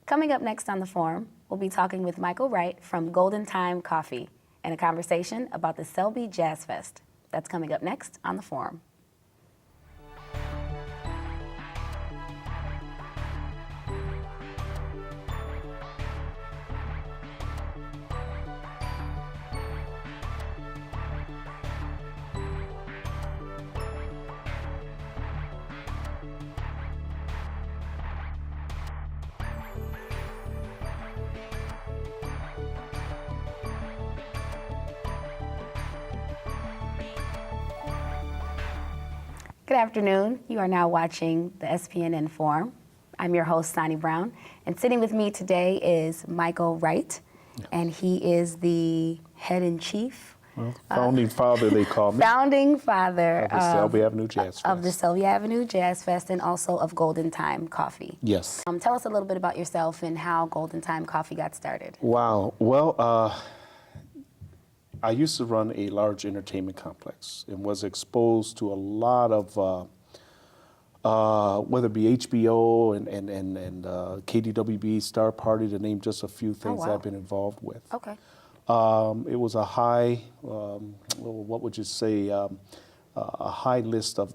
Coming up next on the forum, we'll be talking with Mychael Wright from Golden Thyme Coffee and a conversation about the Selby Jazz Fest. That's coming up next on the forum. Good afternoon. You are now watching the SPNN Forum. I'm your host, Sanni Brown, and sitting with me today is Mychael Wright, and he is the head and chief. Well, founding father, they call me. Founding father of the Selby Avenue Jazz Fest. Of the Selby Avenue Jazz Fest and also of Golden Thyme Coffee. Yes. Tell us a little bit about yourself and how Golden Thyme Coffee got started. Wow. Well, I used to run a large entertainment complex and was exposed to a lot of, whether it be HBO and KDWB, Star Party, to name just a few things I've been involved with. Okay. It was a high, what would you say, a high list of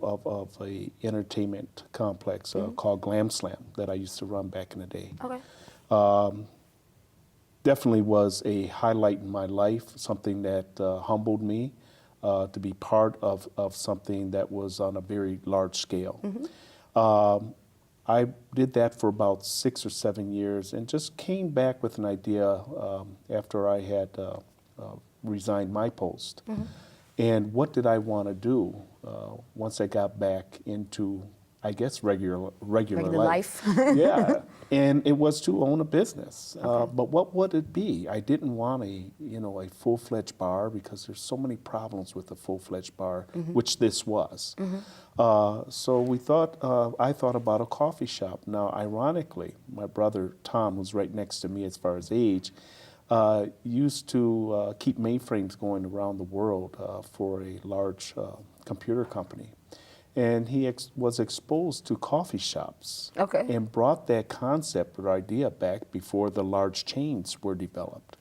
a entertainment complex called Glam Slam that I used to run back in the day. Okay. Definitely was a highlight in my life, something that humbled me to be part of something that was on a very large scale. I did that for about 6 or 7 years and just came back with an idea after I had resigned my post. And what did I want to do once I got back into, I guess, regular life. Yeah, and it was to own a business. But what would it be? I didn't want a full-fledged bar because there's so many problems with a full-fledged bar, which this was. So I thought about a coffee shop. Now, ironically, my brother Tom, who's right next to me as far as age, used to keep mainframes going around the world for a large computer company. And he was exposed to coffee shops and brought that concept or idea back before the large chains were developed.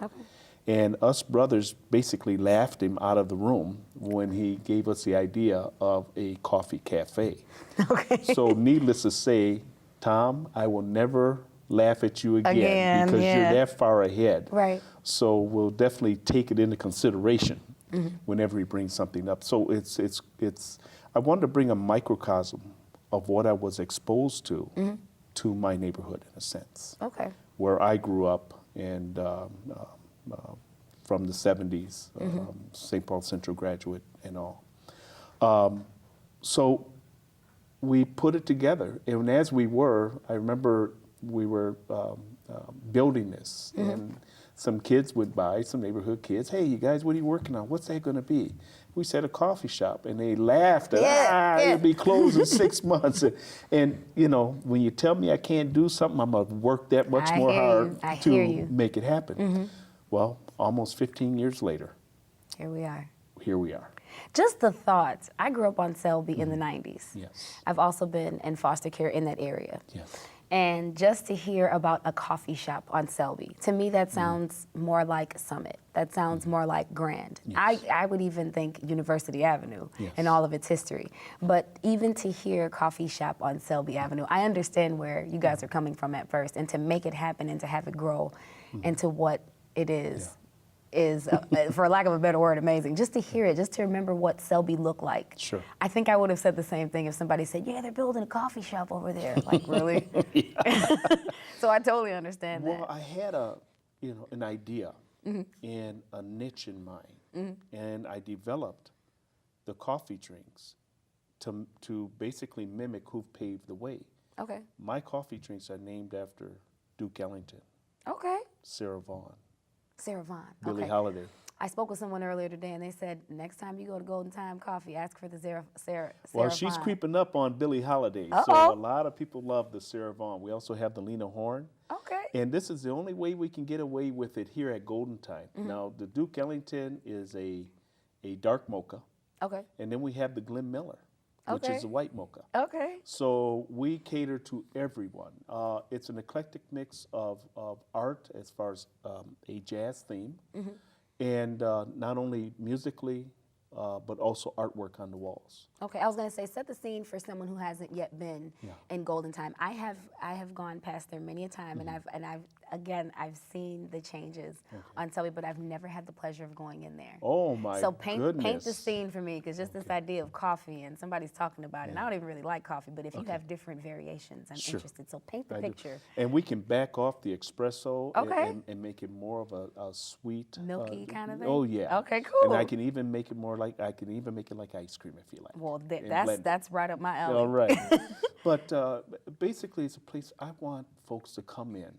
And us brothers basically laughed him out of the room when he gave us the idea of a coffee cafe. So needless to say, Tom, I will never laugh at you again because you're that far ahead. Right. So we'll definitely take it into consideration whenever he brings something up. So I wanted to bring a microcosm of what I was exposed to my neighborhood, in a sense. Where I grew up, and from the 70s, St. Paul Central graduate and all. So we put it together, and as we were, I remember we were building this, and some kids went by, some neighborhood kids, hey, you guys, what are you working on? What's that going to be? We said a coffee shop, and they laughed. It'll be closed in 6 months. And when you tell me I can't do something, I'm going to work that much more hard to make it happen. Well, almost 15 years later. Here we are. Here we are. Just the thoughts. I grew up on Selby in the 90s. Yes. I've also been in foster care in that area. Yes. And just to hear about a coffee shop on Selby, to me that sounds more like Summit. That sounds more like Grand. Yes. I would even think University Avenue and all of its history. But even to hear coffee shop on Selby Avenue, I understand where you guys are coming from at first, and to make it happen and to have it grow into what it is for lack of a better word, amazing. Just to hear it, just to remember what Selby looked like. Sure. I think I would have said the same thing if somebody said, yeah, they're building a coffee shop over there. Like, really? So I totally understand that. Well, I had an idea and a niche in mind, and I developed the coffee drinks to basically mimic who paved the way. My coffee drinks are named after Duke Ellington, Sarah Vaughan, Billie Holiday. I spoke with someone earlier today, and they said next time you go to Golden Thyme Coffee, ask for the Sarah Well, she's Vaughan. creeping up on Billie Holiday, so a lot of people love the Sarah Vaughan. We also have the Lena Horne. And this is the only way we can get away with it here at Golden Thyme. Now, the Duke Ellington is a dark mocha. And then we have the Glenn Miller. which is a white mocha. Okay. So we cater to everyone. It's an eclectic mix of art as far as a jazz theme, and not only musically, but also artwork on the walls. Okay, I was going to say, set the scene for someone who hasn't yet been in Golden Thyme. I have gone past there many a time, and I've seen the changes on Selby, but I've never had the pleasure of going in there. Oh my So paint goodness. the scene for me, because just this idea of coffee, and somebody's talking about it, and I don't even really like coffee, but if you have different variations, I'm interested. So paint the picture. And we can back off the espresso and make it more of a sweet, milky kind of thing. Oh yeah. Okay, cool. And I can even make it more like ice cream if you like. Well, that's right up my alley. All right. But basically, it's a place I want folks to come in,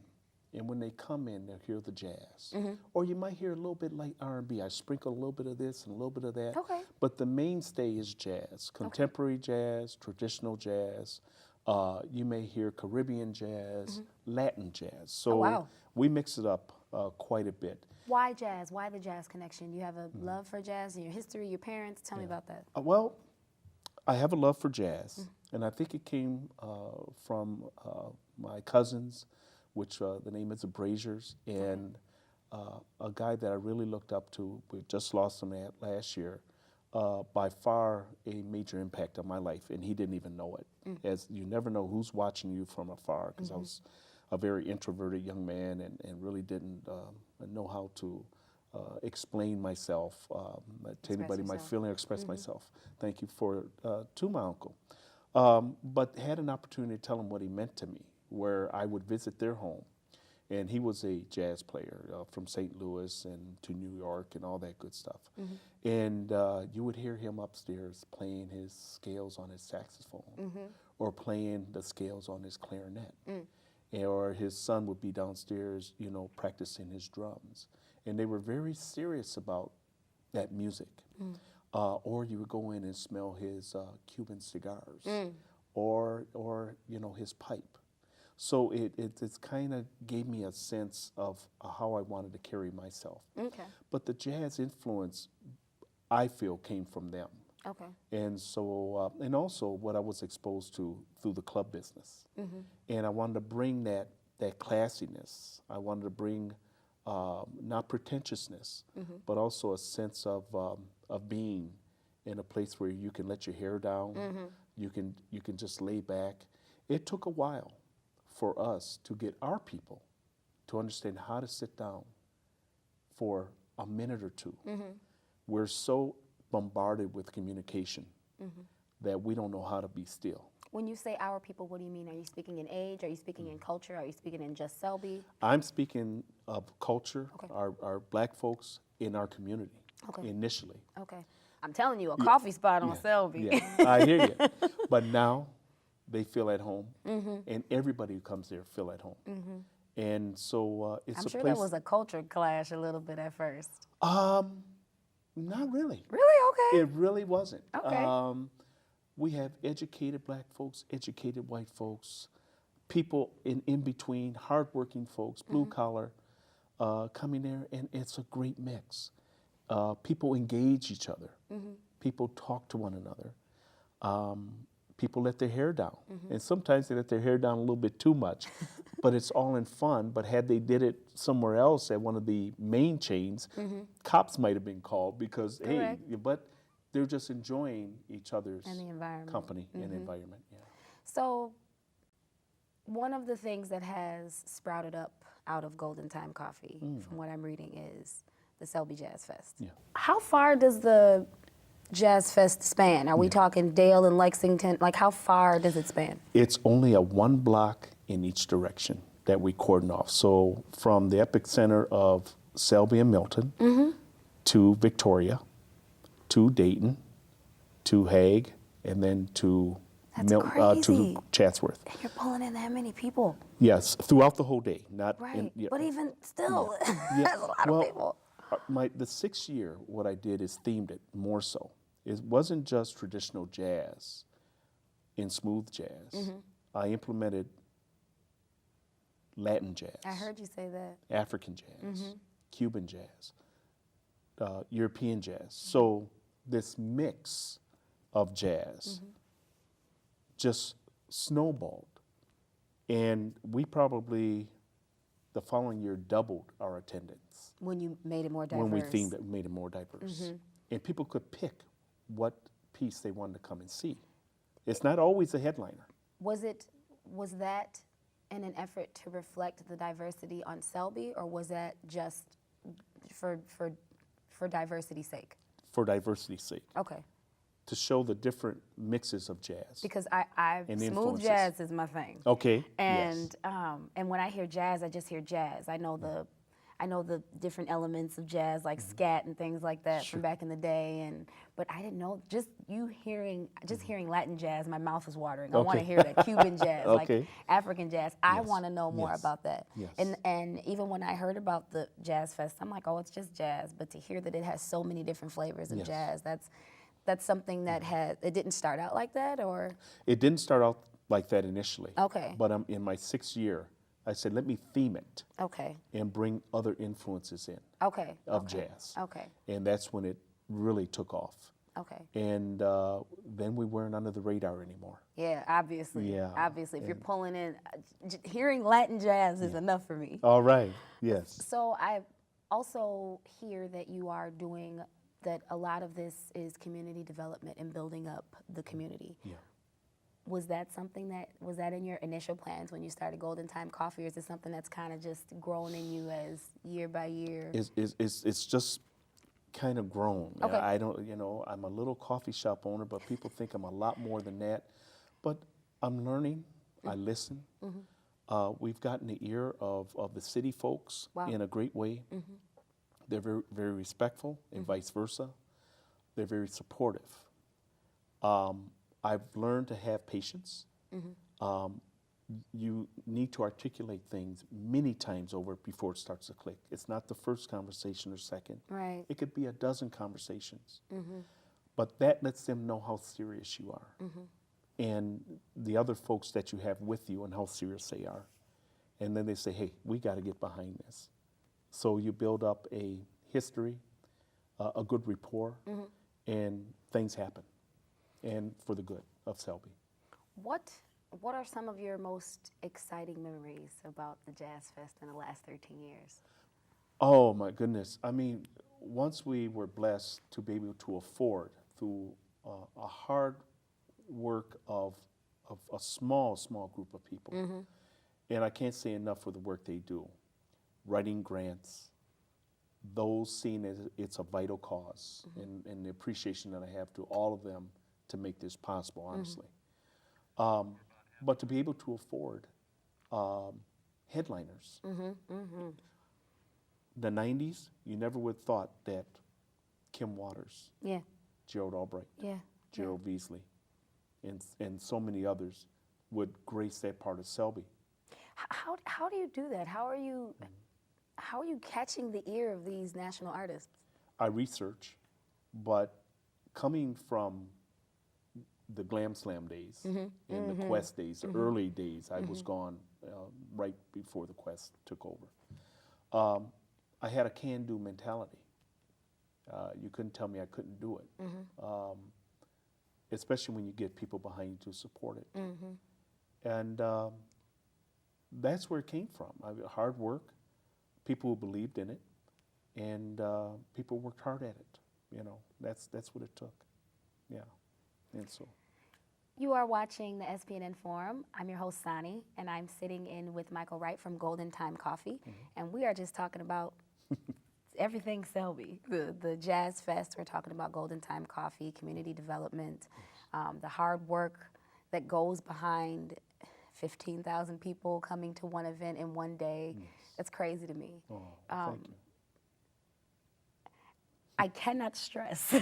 and when they come in, they'll hear the jazz, or you might hear a little bit light R&B. I sprinkle a little bit of this and a little bit of that. Okay. But the mainstay is jazz, contemporary jazz, traditional jazz. You may hear Caribbean jazz, Latin jazz. So we mix it up quite a bit. Why jazz? Why the jazz connection? You have a love for jazz in your history, your parents? Tell me about that. Well, I have a love for jazz, and I think it came from my cousins, which the name is the Braziers, and a guy that I really looked up to. We just lost him last year. By far a major impact on my life, and he didn't even know it. As you never know who's watching you from afar, because I was a very introverted young man and really didn't know how to explain myself to anybody, my feeling, or express myself. Thank you to my uncle. But had an opportunity to tell him what he meant to me, where I would visit their home. And he was a jazz player from St. Louis and to New York and all that good stuff. And you would hear him upstairs playing his scales on his saxophone or playing the scales on his clarinet. Or his son would be downstairs, practicing his drums. And they were very serious about that music. Or you would go in and smell his Cuban cigars or his pipe. So it kind of gave me a sense of how I wanted to carry myself. Okay. But the jazz influence, I feel, came from them. Okay. And so, and also what I was exposed to through the club business. And I wanted to bring that classiness. I wanted to bring not pretentiousness, but also a sense of being in a place where you can let your hair down. You can just lay back. It took a while for us to get our people to understand how to sit down for a minute or two. We're so bombarded with communication that we don't know how to be still. When you say our people, what do you mean? Are you speaking in age? Are you speaking in culture? Are you speaking in just Selby? I'm speaking of culture, our black folks in our community initially. Okay. I'm telling you, a coffee spot on Selby. Yeah, I hear you. But now they feel at home, and everybody who comes there feel at home. And so it's I'm a sure place. there was a culture clash a little bit at first. Not really. Really? Okay. It really wasn't. Okay. We have educated black folks, educated white folks, people in between, hardworking folks, blue collar, coming there, and it's a great mix. People engage each other. People talk to one another. People let their hair down. And sometimes they let their hair down a little bit too much, but it's all in fun. But had they did it somewhere else at one of the main chains, cops might have been called because, hey, but they're just enjoying each other's company and environment. Yeah. So one of the things that has sprouted up out of Golden Thyme Coffee, from what I'm reading, is the Selby Jazz Fest. Yeah. How far does the Jazz Fest span? Are we talking Dale and Lexington? Like, how far does it span? It's only a 1 block in each direction that we cordon off. So from the epicenter of Selby and Milton to Victoria, to Dayton, to Hague, and then to Chatsworth. And you're pulling in that many people. Yes, throughout the whole day. Not but even still, that's a lot of people. The 6th year, what I did is themed it more so. It wasn't just traditional jazz and smooth jazz. I implemented Latin jazz. I heard you say that. African jazz, Cuban jazz, European jazz. So this mix of jazz just snowballed. And we probably, the following year, doubled our attendance. When you made it more diverse. When we themed it, made it more diverse. And people could pick what piece they wanted to come and see. It's not always a headliner. Was that in an effort to reflect the diversity on Selby, or was that just for diversity's sake? For diversity's sake. Okay. To show the different mixes of jazz. Because I And smooth influences. jazz is my thing. Okay. And yes. And when I hear jazz, I just hear jazz. I know the different elements of jazz, like scat and things like that from back in the day. But I didn't know. Just hearing Latin jazz, my mouth is watering. I want to hear that Cuban jazz, like African jazz. I want to know more about that. Yes. And even when I heard about the Jazz Fest, I'm like, oh, it's just jazz. But to hear that it has so many different flavors of jazz, that's something that it didn't start out like that, or? It didn't start out like that initially. Okay. But I'm in my 6th year. I said, let me theme it. Okay. And bring other influences in. Okay. Of jazz. Okay. And that's when it really took off. Okay. And then we weren't under the radar anymore. Yeah, obviously. Yeah. Obviously, if you're pulling in, hearing Latin jazz is enough for me. All right. Yes. So I also hear that you are doing that. A lot of this is community development and building up the community. Yeah. Was that in your initial plans when you started Golden Thyme Coffee, or is it something that's kind of just grown in you as year by year? It's just kind of grown. Okay. I don't, I'm a little coffee shop owner, but people think I'm a lot more than that. But I'm learning. I listen. We've gotten the ear of the city folks in a great way. They're very, very respectful, and vice versa. They're very supportive. I've learned to have patience. You need to articulate things many times over before it starts to click. It's not the first conversation or second. Right. It could be a dozen conversations. But that lets them know how serious you are. And the other folks that you have with you and how serious they are. And then they say, hey, we got to get behind this. So you build up a history, a good rapport, and things happen. And for the good of Selby. What are some of your most exciting memories about the Jazz Fest in the last 13 years? Oh my goodness. I mean, once we were blessed to be able to afford through a hard work of a small group of people. And I can't say enough for the work they do. Writing grants, those seen as it's a vital cause, and the appreciation that I have to all of them to make this possible, honestly. But to be able to afford headliners. The 90s, you never would have thought that Kim Waters, Gerald Albright, Gerald Beasley, and so many others would grace that part of Selby. How do you do that? How are you catching the ear of these national artists? I research, but coming from the Glam Slam days and the Quest days, the early days, I was gone right before the Quest took over. I had a can-do mentality. You couldn't tell me I couldn't do it, especially when you get people behind you to support it. And that's where it came from. Hard work, people who believed in it, and people worked hard at it. That's what it took. Yeah. And so. You are watching the SPNN Forum. I'm your host, Sanni, and I'm sitting in with Mychael Wright from Golden Thyme Coffee, and we are just talking about everything Selby. The Jazz Fest, we're talking about Golden Thyme Coffee, community development, the hard work that goes behind 15,000 people coming to one event in one day. That's crazy to me. Oh, thank you. I cannot stress.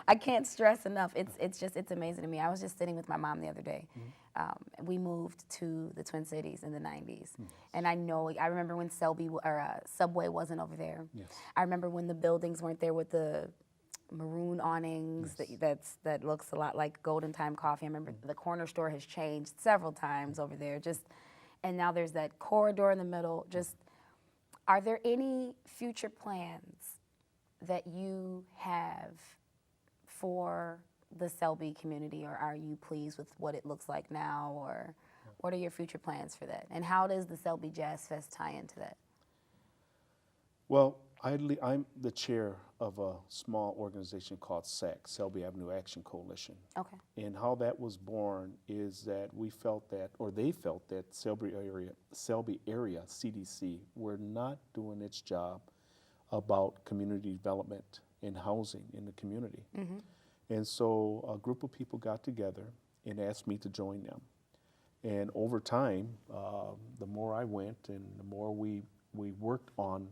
I can't stress enough. It's amazing to me. I was just sitting with my mom the other day. We moved to the Twin Cities in the 90s. And I remember when Subway wasn't over there. Yes. I remember when the buildings weren't there with the maroon awnings that looks a lot like Golden Thyme Coffee. I remember the corner store has changed several times over there. And now there's that corridor in the middle. Are there any future plans that you have for the Selby community, or are you pleased with what it looks like now, or what are your future plans for that? And how does the Selby Jazz Fest tie into that? Well, I'm the chair of a small organization called SAC, Selby Avenue Action Coalition. Okay. And how that was born is that we felt that, or they felt that Selby area CDC were not doing its job about community development and housing in the community. Mm-hmm. And so a group of people got together and asked me to join them. And over time, the more I went and the more we worked on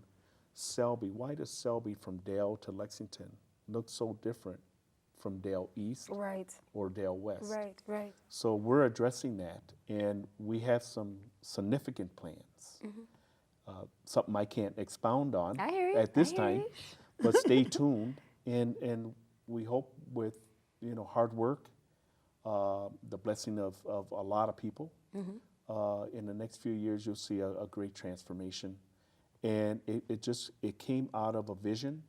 Selby. Why does Selby from Dale to Lexington look so different from Dale East or Dale West? Right. So we're addressing that, and we have some significant plans. Mm-hmm. Something I can't expound on at this time, but stay tuned. And we hope with hard work, the blessing of a lot of people, mm-hmm. In the next few years you'll see a great transformation. And it came out of a vision,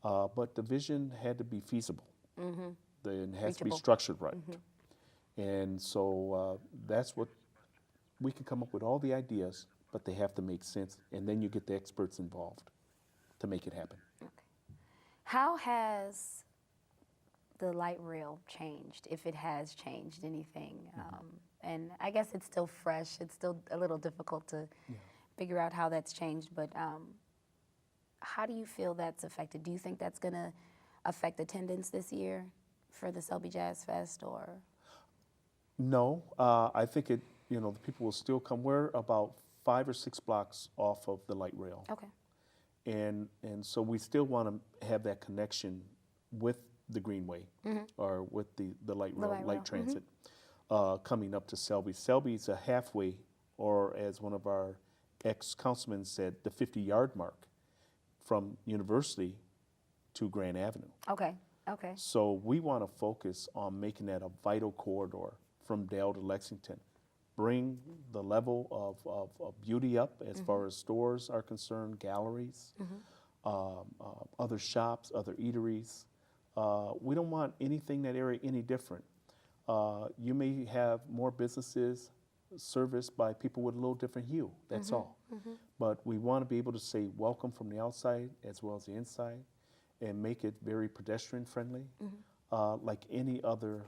but the vision had to be feasible. Mm-hmm. It has to be structured right. Mm-hmm. And so that's what we can come up with all the ideas, but they have to make sense. And then you get the experts involved to make it happen. Okay. How has the light rail changed, if it has changed anything? Mm-hmm. And I guess it's still fresh. It's still a little difficult to figure out how that's changed, but how do you feel that's affected? Do you think that's going to affect attendance this year for the Selby Jazz Fest, or? No, I think the people will still come. We're about 5 or 6 blocks off of the light rail. Okay. And so we still want to have that connection with the Greenway, mm-hmm. or with the light rail, light transit, mm-hmm. Coming up to Selby. Selby's a halfway, or as one of our ex-councilman said, the 50-yard mark from University to Grand Avenue. Okay. So we want to focus on making that a vital corridor from Dale to Lexington. Bring the level of beauty up as mm-hmm. far as stores are concerned, galleries, mm-hmm. Other shops, other eateries. We don't want anything in that area any different. You may have more businesses serviced by people with a little different hue, that's mm-hmm, all. Mm-hmm. But we want to be able to say welcome from the outside as well as the inside, and make it very pedestrian friendly, mm-hmm. Like any other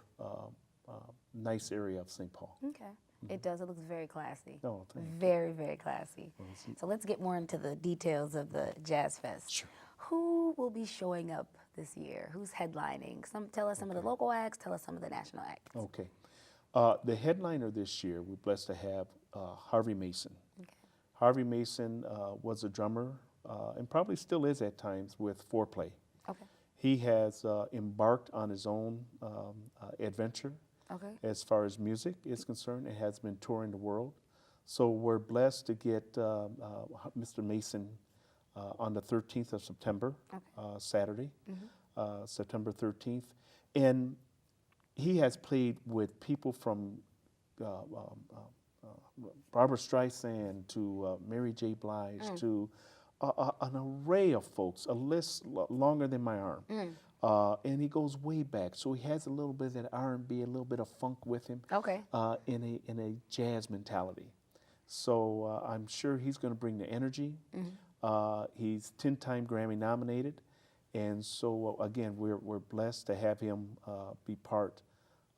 nice area of St. Paul. Okay. Mm-hmm. It does. It looks very classy. Oh, thank you. Very, very classy. So let's get more into the details of the Jazz Fest. Sure. Who will be showing up this year? Who's headlining? Tell us some of the local acts, tell us some of the national acts. Okay. The headliner this year, we're blessed to have Harvey Mason. Okay. Harvey Mason was a drummer and probably still is at times with Foreplay. Okay. He has embarked on his own adventure as far as music is concerned, and has been touring the world. So we're blessed to get Mr. Mason on the 13th of September, Saturday, mm-hmm. September 13th. And he has played with people from Barbra Streisand to Mary J. Blige to an array of folks, a list longer than my arm. And he goes way back. So he has a little bit of that R&B, a little bit of funk with him in a jazz mentality. So I'm sure he's going to bring the energy. Mm-hmm. He's 10-time Grammy nominated. And so, again, we're blessed to have him be part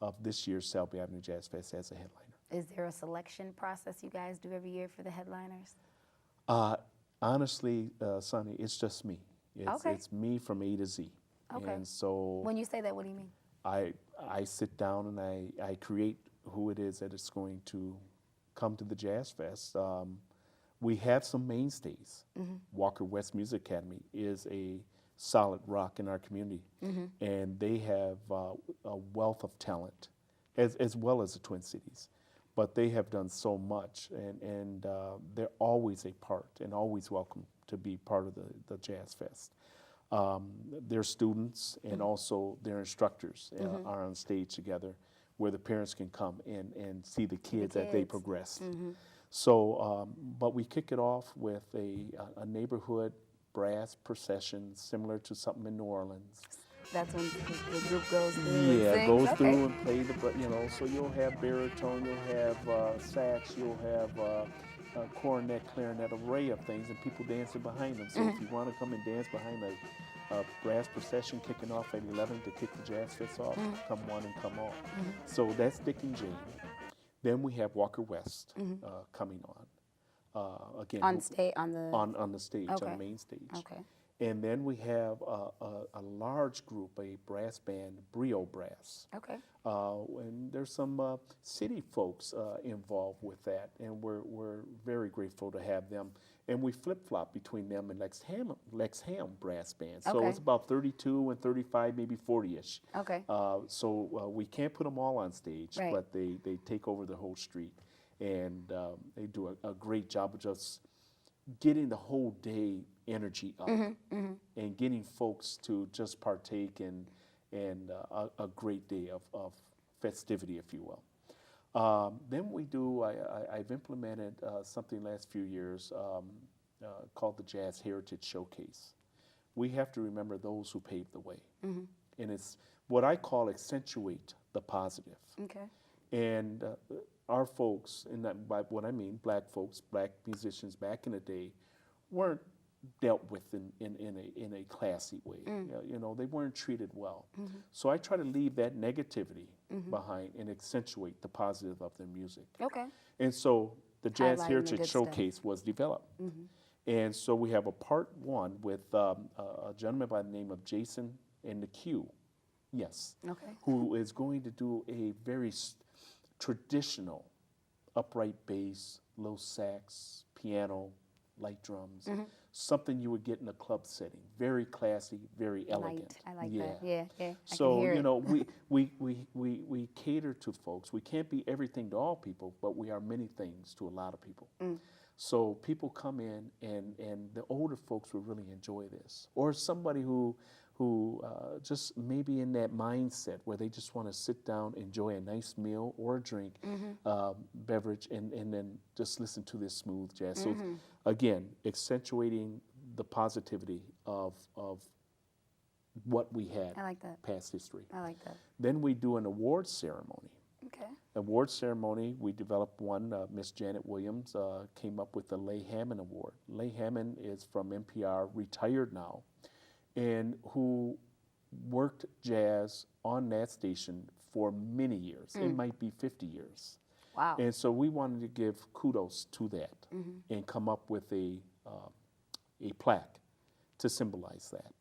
of this year's Selby Avenue Jazz Fest as a headliner. Is there a selection process you guys do every year for the headliners? Honestly, Sanni, it's just me. It's me from A to Z. Okay. And so when you say that, what do you mean? I sit down and I create who it is that is going to come to the Jazz Fest. We have some mainstays. Mm-hmm. Walker West Music Academy is a solid rock in our community, mm-hmm. and they have a wealth of talent, as well as the Twin Cities. But they have done so much, and they're always a part and always welcome to be part of the Jazz Fest. Their students and mm-hmm. also their instructors mm-hmm. are on stage together, where the parents can come and see the kids as they progress. Mm-hmm. So, but we kick it off with a neighborhood brass procession similar to something in New Orleans. That's when the group goes through and Yeah, sings? goes Okay. through and play so you'll have baritone, you'll have sax, you'll have cornet, clarinet, array of things, and people dancing behind them. So if you want to come and dance behind a brass procession kicking off at 11 to kick the Jazz Fest off, come one and come all. So that's Dick and Jane. Then we have Walker West coming on. Again, On stage, on the... on the stage, on Okay. the main stage. Okay. And then we have a large group, a brass band, Brio Brass. Okay. And there's some city folks involved with that, and we're very grateful to have them. And we flip-flop between them and Lexham Brass Band. So Okay. it's about 32 and 35, maybe 40-ish. Okay. So we can't put them all on stage, Right. but they take over the whole street. And they do a great job of just getting the whole day energy up and getting folks to just partake in a great day of festivity, if you will. Then we do, I've implemented something last few years called the Jazz Heritage Showcase. We have to remember those who paved the way. And it's what I call accentuate the positive. Okay. And our folks, and that, by what I mean, black folks, black musicians back in the day, weren't dealt with in a classy way. You know, they weren't treated well. So I try to leave that negativity behind and accentuate the positive of their music. Okay. And so the Jazz Highlighting the Heritage good stuff. Showcase was developed. And so we have a part one with a gentleman by the name of Jason and the Q. Yes. Okay. Who is going to do a very traditional upright bass, low sax, piano, light drums, something you would get in a club setting. Very classy, very elegant. I like that. Yeah, yeah. So, I can hear you it. know, we cater to folks. We can't be everything to all people, but we are many things to a lot of people. So people come in, and the older folks will really enjoy this. Or somebody who just maybe in that mindset where they just want to sit down, enjoy a nice meal or a drink, beverage, and then just listen to this smooth jazz. So again, accentuating the positivity of what we had I like that. past history. I like that. Then we do an awards ceremony. Okay. Award ceremony, we developed one. Miss Janet Williams came up with the Leigh Hammond Award. Leigh Hammond is from NPR, retired now, and who worked jazz on that station for many years. It might be 50 years. Wow. And so we wanted to give kudos to that and come up with a plaque to symbolize that.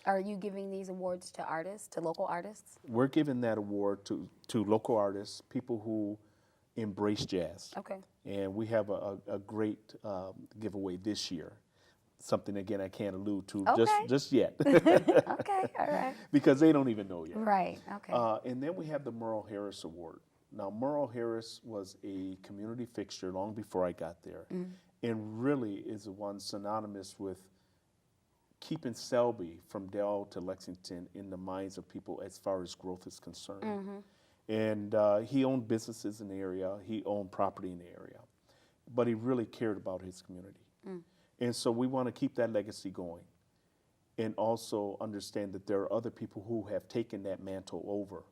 Are you giving these awards to artists, to local artists? We're giving that award to local artists, people who embrace jazz. Okay. And we have a great giveaway this year. Something, again, I can't allude to Okay. just yet. Okay, all right. Because they don't even know yet. Right, okay. And then we have the Merle Harris Award. Now, Merle Harris was a community fixture long before I got there, and really is the one synonymous with keeping Selby from Dell to Lexington in the minds of people as far as growth is concerned. And he owned businesses in the area, he owned property in the area, but he really cared about his community. And so we want to keep that legacy going and also understand that there are other people who have taken that mantle over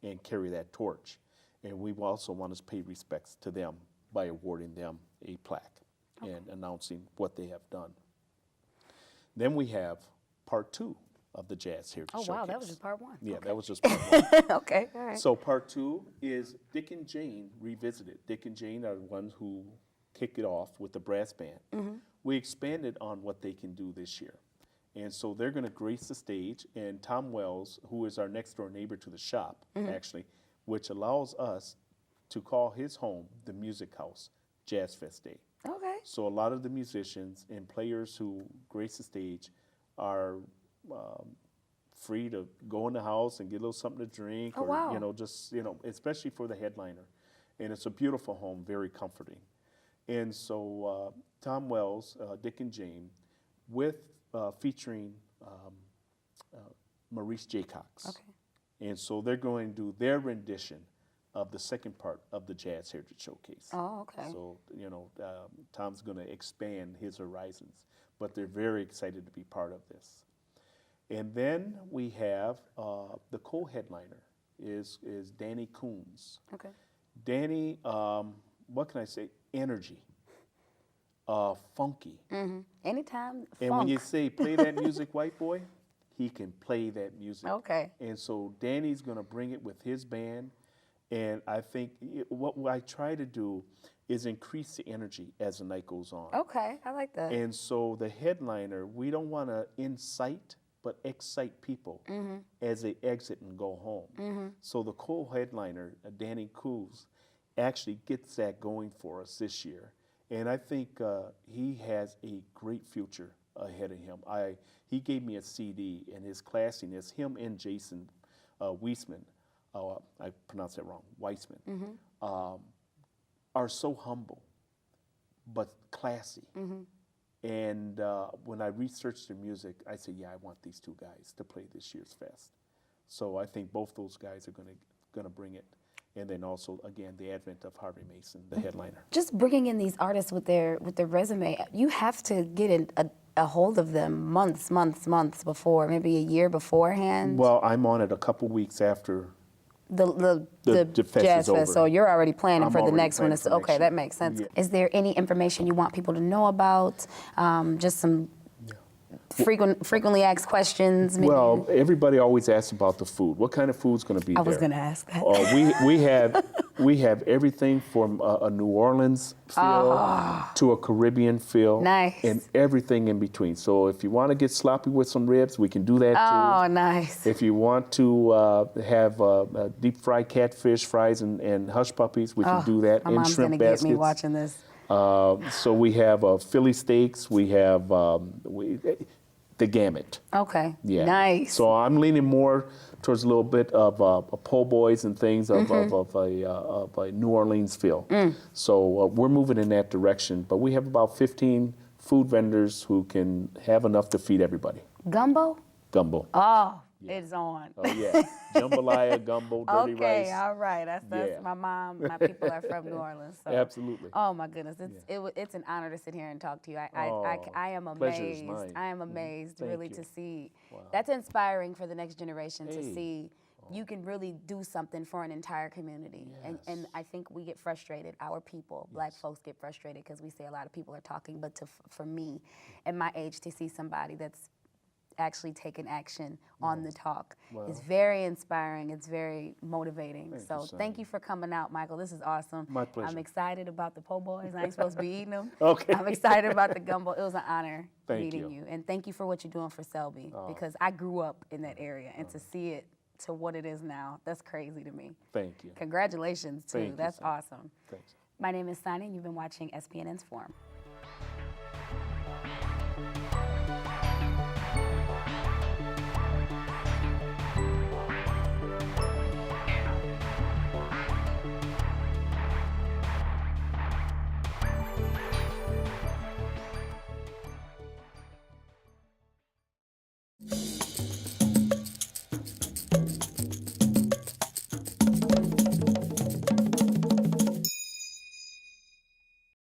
and carry that torch. And we also want to pay respects to them by awarding them a plaque and announcing what they have done. Then we have part two of the Jazz Heritage Showcase. Oh, wow, that was just part one. Yeah, Okay. that was just part one. Okay, all right. So part two is Dick and Jane Revisited. Dick and Jane are the ones who kick it off with the brass band. We expanded on what they can do this year. And so they're going to grace the stage, and Tom Wells, who is our next door neighbor to the shop, actually, which allows us to call his home the Music House Jazz Fest Day. Okay. So a lot of the musicians and players who grace the stage are free to go in the house and get a little something to drink, Oh, or wow. just especially for the headliner. And it's a beautiful home, very comforting. And so Tom Wells, Dick and Jane, with featuring Maurice Jaycox. Okay. And so they're going to do their rendition of the second part of the Jazz Heritage Showcase. Oh, okay. So, Tom's going to expand his horizons, but they're very excited to be part of this. And then we have the co-headliner is Danny Coons. Okay. Danny, what can I say? Energy, funky. Anytime. And when you say play that music, white boy, he can play that music. Okay. And so Danny's going to bring it with his band. And I think what I try to do is increase the energy as the night goes on. Okay, I like that. And so the headliner, we don't want to incite, but excite people as they exit and go home. So the co-headliner, Danny Coos, actually gets that going for us this year. And I think he has a great future ahead of him. He gave me a CD, and his classiness, him and Jason Weissman, I pronounced that wrong, Weissman, are so humble, but classy. And when I researched their music, I said, yeah, I want these two guys to play this year's fest. So I think both those guys are going to bring it. And then also, again, the advent of Harvey Mason, the headliner. Just bringing in these artists with their resume, you have to get a hold of them months before, maybe a year beforehand. Well, I'm on it a couple weeks after the fest Jazz is over. Fest, so you're already planning I'm for the already next one. planning for Okay, next that year. makes sense. Yeah. Is there any information you want people to know about? Just some frequently asked questions? Maybe? Well, everybody always asks about the food. What kind of food's going to be there? I was going to ask that. We have everything from a New Orleans feel to a Caribbean feel. Nice. And everything in between. So if you want to get sloppy with some ribs, we can do that too. Oh, nice. If you want to have deep fried catfish, fries, and hush puppies, we can do that. My And mom's shrimp going to get baskets. me watching this. So we have Philly steaks. We have the gamut. Okay. Yeah. Nice. So I'm leaning more towards a little bit of a po' boys and things of a New Orleans feel. So we're moving in that direction. But we have about 15 food vendors who can have enough to feed everybody. Gumbo? Gumbo. Oh, it's on. Oh yeah, jambalaya, gumbo, dirty rice. Okay, all right. That's Yeah. my people are from New Orleans. So. Absolutely. Oh my goodness, it's an honor to sit here and talk to you. I am pleasure is amazed. mine. I am amazed Thank really you. to see. Wow. That's inspiring for the next generation to Hey. see. You can really do something for an entire community. Yes. And I think we get frustrated, our people, Black folks get frustrated because we say a lot of people are talking, but for me, at my age, to see somebody that's actually taking action on the talk is very inspiring. It's very motivating. Thank you, So Sanni. thank you for coming out, Mychael. This is awesome. My pleasure. I'm excited about the po' boys. I ain't supposed to be eating them. Okay. I'm excited about the gumbo. It was an honor Thank meeting you. you. And thank you for what you're doing for Selby because I grew up in that area and to see it to what it is now, that's crazy to me. Thank you. Congratulations, too. Thank you, That's Sanni. awesome. Thanks. My name is Sanni, and you've been watching SPNN's Forum.